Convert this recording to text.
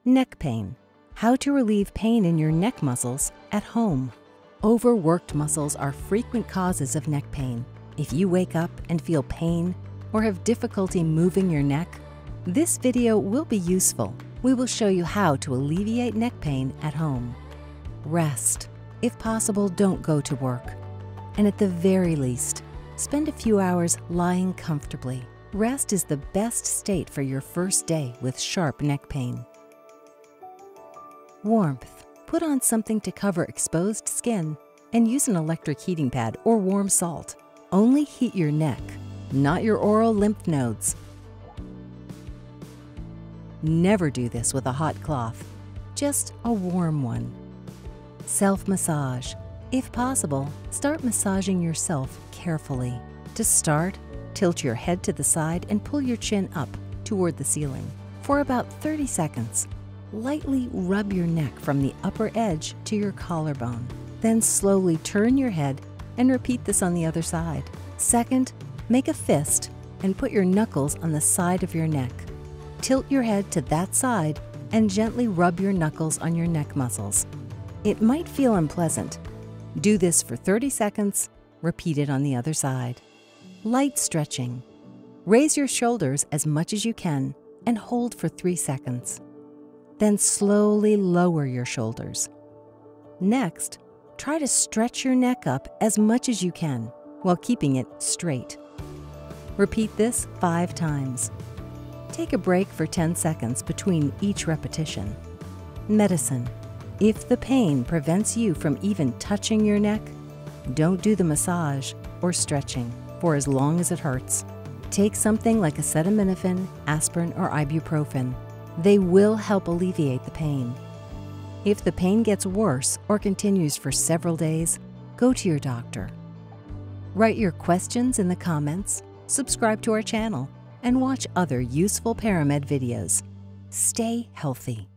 Neck pain. How to relieve pain in your neck muscles at home. Overworked muscles are frequent causes of neck pain. If you wake up and feel pain or have difficulty moving your neck, this video will be useful. We will show you how to alleviate neck pain at home. Rest. If possible, don't go to work. And at the very least, spend a few hours lying comfortably. Rest is the best state for your first day with sharp neck pain. Warmth. Put on something to cover exposed skin and use an electric heating pad or warm salt. Only heat your neck, not your oral lymph nodes. Never do this with a hot cloth, just a warm one. Self-massage. If possible, start massaging yourself carefully. To start, tilt your head to the side and pull your chin up toward the ceiling. For about 30 seconds, lightly rub your neck from the upper edge to your collarbone. Then slowly turn your head and repeat this on the other side. Second, make a fist and put your knuckles on the side of your neck. Tilt your head to that side and gently rub your knuckles on your neck muscles. It might feel unpleasant. Do this for 30 seconds, repeat it on the other side. Light stretching. Raise your shoulders as much as you can and hold for 3 seconds. Then slowly lower your shoulders. Next, try to stretch your neck up as much as you can while keeping it straight. Repeat this 5 times. Take a break for 10 seconds between each repetition. Medicine. If the pain prevents you from even touching your neck, don't do the massage or stretching for as long as it hurts. Take something like acetaminophen, aspirin, or ibuprofen. They will help alleviate the pain. If the pain gets worse or continues for several days, go to your doctor. Write your questions in the comments, subscribe to our channel, and watch other useful Paramed videos. Stay healthy.